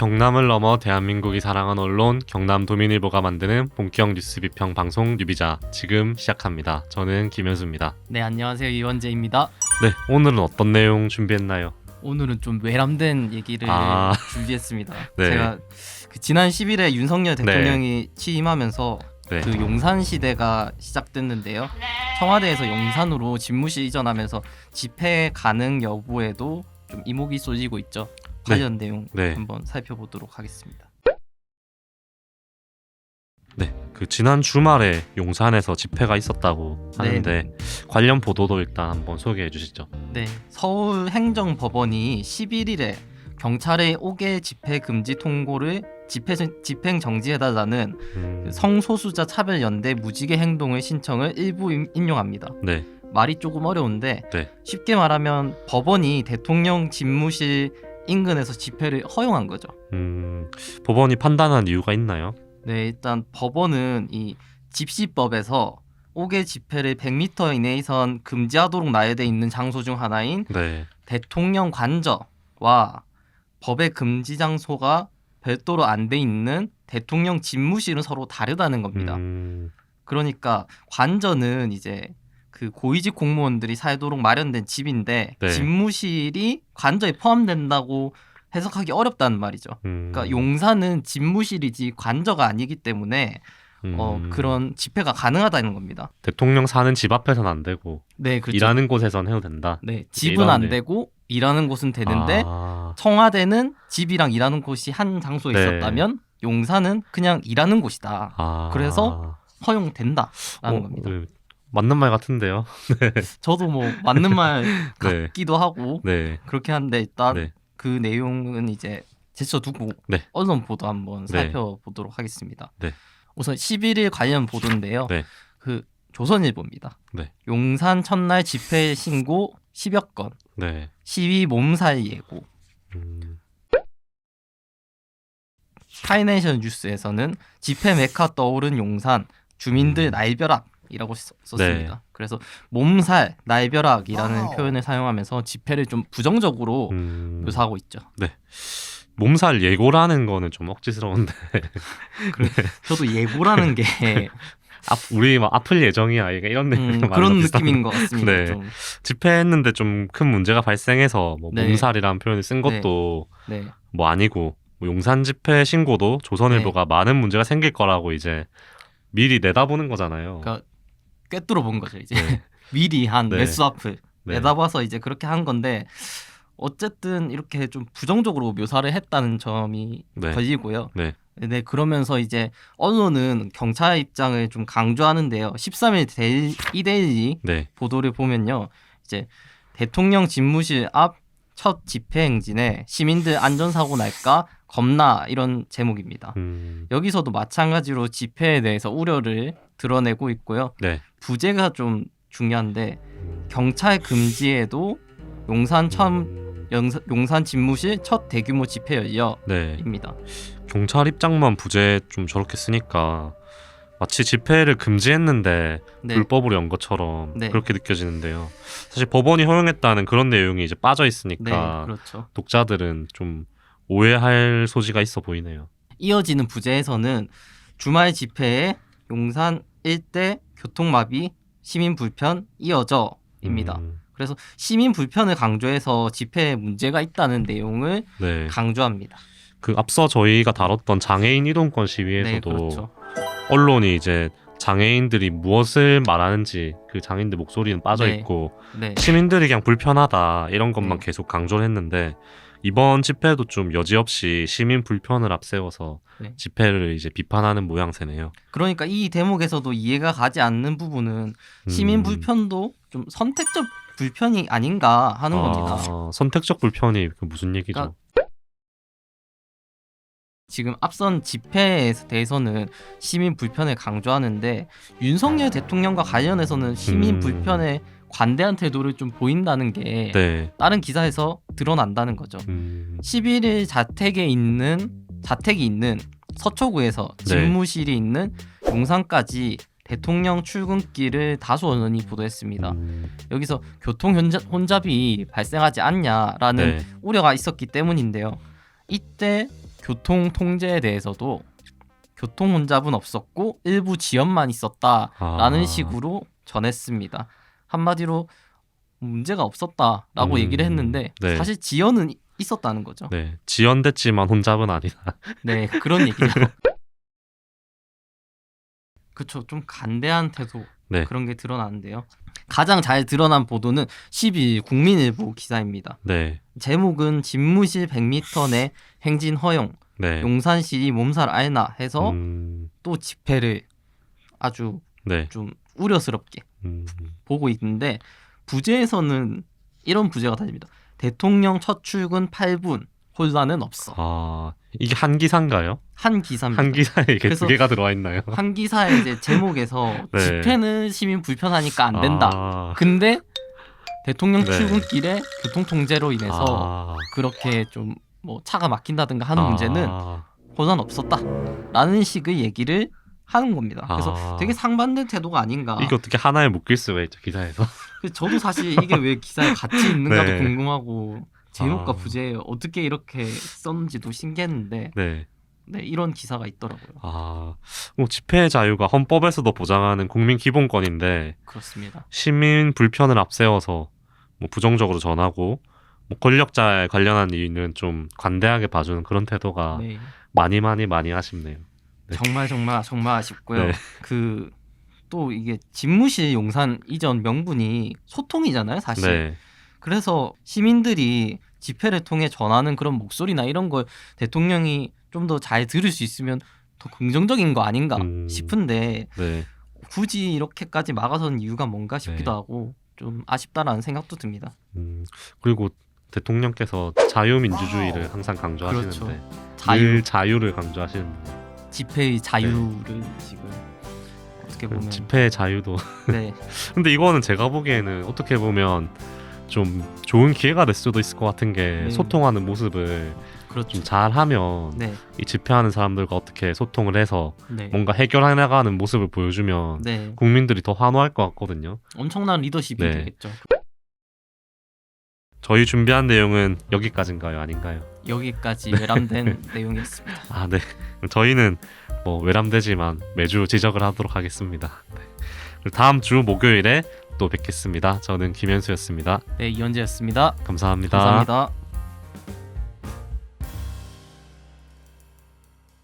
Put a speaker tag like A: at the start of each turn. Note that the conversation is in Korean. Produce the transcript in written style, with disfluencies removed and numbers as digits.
A: 경남을 넘어 대한민국이 사랑한 언론 경남도민일보가 만드는 본격 뉴스 비평 방송 뉴비자 지금 시작합니다. 저는 김현수입니다.
B: 네, 안녕하세요. 이원재입니다.
A: 네, 오늘은 어떤 내용 준비했나요?
B: 오늘은 좀 외람된 얘기를 준비했습니다.
A: 네.
B: 제가 지난 10일에 윤석열 대통령이 취임하면서
A: 네.
B: 그 용산 시대가 시작됐는데요. 청와대에서 용산으로 집무실 이전하면서 집회 가능 여부에도 좀 이목이 쏟이고 있죠. 관련 내용 한번 살펴보도록 하겠습니다.
A: 네, 그 지난 주말에 용산에서 집회가 있었다고 하는데 관련 보도도 일단 한번 소개해 주시죠.
B: 네, 서울행정법원이 11일에 경찰의 5개 집회 금지 통고를 집행 정지해달라는 성소수자 차별연대 무지개 행동의 신청을 일부 인용합니다.
A: 네.
B: 말이 조금 어려운데 쉽게 말하면 법원이 대통령 집무실 인근에서 집회를 허용한 거죠.
A: 법원이 판단한 이유가 있나요?
B: 네, 일단 법원은 이 집시법에서 5개 집회를 100m 이내에선 금지하도록 나열되어 있는 장소 중 하나인 대통령 관저와 법의 금지 장소가 별도로 안 돼 있는 대통령 집무실은 서로 다르다는 겁니다. 그러니까 관저는 이제 그 고위직 공무원들이 살도록 마련된 집인데 집무실이 관저에 포함된다고 해석하기 어렵다는 말이죠. 그러니까 용산은 집무실이지 관저가 아니기 때문에 그런 집회가 가능하다는 겁니다.
A: 대통령 사는 집 앞에서는 안 되고
B: 그렇죠.
A: 일하는 곳에선 해도 된다.
B: 네, 집은 안 되고 일하는 곳은 되는데 청와대는 집이랑 일하는 곳이 한 장소에 있었다면 용산은 그냥 일하는 곳이다. 그래서 허용된다라는 겁니다.
A: 맞는 말 같은데요.
B: 저도 뭐 맞는 말 같기도 하고 그렇게 한데 일단 그 내용은 이제 제쳐두고 언론 보도 한번 살펴보도록 하겠습니다. 우선 11일 관련 보도인데요. 그 조선일보입니다. 용산 첫날 집회 신고 10여 건, 시위 몸살 예고. 파이낸셜 뉴스에서는 집회 메카 떠오른 용산 주민들 날벼락이라고 썼습니다. 그래서 몸살, 날벼락이라는 표현을 사용하면서 집회를 좀 부정적으로 묘사하고 있죠.
A: 몸살 예고라는 거는 좀 억지스러운데.
B: 저도 예고라는 게
A: 우리 막 아플 예정이야 이런
B: 그런 느낌인 것 같습니다.
A: 집회했는데 좀 큰 문제가 발생해서 뭐 몸살이라는 표현을 쓴 것도 뭐 아니고 뭐 용산 집회 신고도 조선일보가 많은 문제가 생길 거라고 이제 미리 내다보는 거잖아요.
B: 그러니까 꿰뚫어 본 거죠 이제. 미리 한 몇 수 앞을 내다봐서 이제 그렇게 한 건데 어쨌든 이렇게 좀 부정적으로 묘사를 했다는 점이 걸리고요. 그러면서 이제 언론은 경찰 입장을 좀 강조하는데요. 13일 이데일리 보도를 보면요. 이제 대통령 집무실 앞 첫 집회 행진에 시민들 안전사고 날까 겁나 이런 제목입니다. 여기서도 마찬가지로 집회에 대해서 우려를 드러내고 있고요. 부제가 좀 중요한데 경찰 금지에도 용산 집무실 첫 대규모 집회 열려입니다.
A: 경찰 입장만 부제 좀 저렇게 쓰니까 마치 집회를 금지했는데 불법으로 연 것처럼 그렇게 느껴지는데요. 사실 법원이 허용했다는 그런 내용이 이제 빠져 있으니까 독자들은 좀 오해할 소지가 있어 보이네요.
B: 이어지는 부제에서는 주말 집회에 용산 일대 교통마비, 시민 불편 이어져입니다. 그래서 시민 불편을 강조해서 집회에 문제가 있다는 내용을 강조합니다.
A: 그 앞서 저희가 다뤘던 장애인 이동권 시위에서도 언론이 이제 장애인들이 무엇을 말하는지 그 장애인들 목소리는 빠져 있고 시민들이 그냥 불편하다 이런 것만 계속 강조를 했는데 이번 집회도 좀 여지없이 시민 불편을 앞세워서 집회를 이제 비판하는 모양새네요.
B: 그러니까 이 대목에서도 이해가 가지 않는 부분은 시민 불편도 좀 선택적 불편이 아닌가 하는 겁니다.
A: 선택적 불편이 무슨 얘기죠?
B: 그러니까 지금 앞선 집회에 대해서는 시민 불편을 강조하는데 윤석열 대통령과 관련해서서는 시민 불편에 관대한 태도를 좀 보인다는 게 다른 기사에서 드러난다는 거죠. 11일 자택이 있는 서초구에서 집무실이 있는 용산까지 대통령 출근길을 다수 언론이 보도했습니다. 여기서 교통 혼잡이 발생하지 않냐라는 우려가 있었기 때문인데요. 이때 교통 통제에 대해서도 교통 혼잡은 없었고 일부 지연만 있었다라는 식으로 전했습니다. 한마디로 문제가 없었다라고 얘기를 했는데
A: 네.
B: 사실 지연은 있었다는 거죠.
A: 네, 지연됐지만 혼잡은 아니다.
B: 네, 그런 얘기죠. 그렇죠. 좀 간대한 태도
A: 네.
B: 그런 게 드러나는데요. 가장 잘 드러난 보도는 12일 국민일보 기사입니다.
A: 네.
B: 제목은 집무실 100m 내 행진 허용,
A: 네.
B: 용산시리 몸살 알나 해서 또 집회를 아주
A: 네.
B: 좀 우려스럽게 보고 있는데 부제에서는 이런 부제가 달립니다. 대통령 첫 출근 8분 혼란은 없어.
A: 아, 이게 한 기사인가요?
B: 한 기사입니다.
A: 한 기사에 이게 두 개가 들어와 있나요?
B: 한 기사의 이제 제목에서
A: 네.
B: 집회는 시민 불편하니까 안 된다. 근데 대통령
A: 네.
B: 출근길에 교통 통제로 인해서 그렇게 좀 뭐 차가 막힌다든가 하는 문제는 혼란 없었다라는 식의 얘기를 하는 겁니다. 그래서 되게 상반된 태도가 아닌가.
A: 이게 어떻게 하나에 묶일 수가 있죠, 기사에서?
B: 저도 사실 이게 왜 기사에 같이 있는가도
A: 네.
B: 궁금하고 제목과 부제 어떻게 이렇게 썼는지도 신기했는데
A: 네.
B: 네, 이런 기사가 있더라고요.
A: 뭐 집회 자유가 헌법에서도 보장하는 국민 기본권인데
B: 그렇습니다.
A: 시민 불편을 앞세워서 뭐 부정적으로 전하고 뭐 권력자에 관련한 일은 좀 관대하게 봐주는 그런 태도가
B: 네.
A: 많이 아쉽네요. 네.
B: 정말 아쉽고요.
A: 네.
B: 또 이게 집무실 용산 이전 명분이 소통이잖아요, 사실.
A: 네.
B: 그래서 시민들이 집회를 통해 전하는 그런 목소리나 이런 걸 대통령이 좀 더 잘 들을 수 있으면 더 긍정적인 거 아닌가 싶은데
A: 네.
B: 굳이 이렇게까지 막아서는 이유가 뭔가 싶기도 하고 좀 아쉽다라는 생각도 듭니다.
A: 그리고 대통령께서 자유민주주의를 항상 강조하시는데
B: 그렇죠.
A: 늘 자유를 강조하시는데
B: 집회의 자유를 지금 어떻게 보면
A: 집회의 자유도
B: 네.
A: 근데 이거는 제가 보기에는 어떻게 보면 좀 좋은 기회가 될 수도 있을 것 같은 게 소통하는 모습을
B: 그렇죠.
A: 좀 잘하면 이 집회하는 사람들과 어떻게 소통을 해서 뭔가 해결해 나가는 모습을 보여주면 국민들이 더 환호할 것 같거든요.
B: 엄청난 리더십이 되겠죠.
A: 저희 준비한 내용은 여기까지인가요? 아닌가요?
B: 여기까지 외람된 내용이었습니다.
A: 네. 저희는 뭐 외람되지만 매주 지적을 하도록 하겠습니다. 다음 주 목요일에 또 뵙겠습니다. 저는 김현수였습니다.
B: 네, 이현재였습니다.
A: 감사합니다.
B: 감사합니다.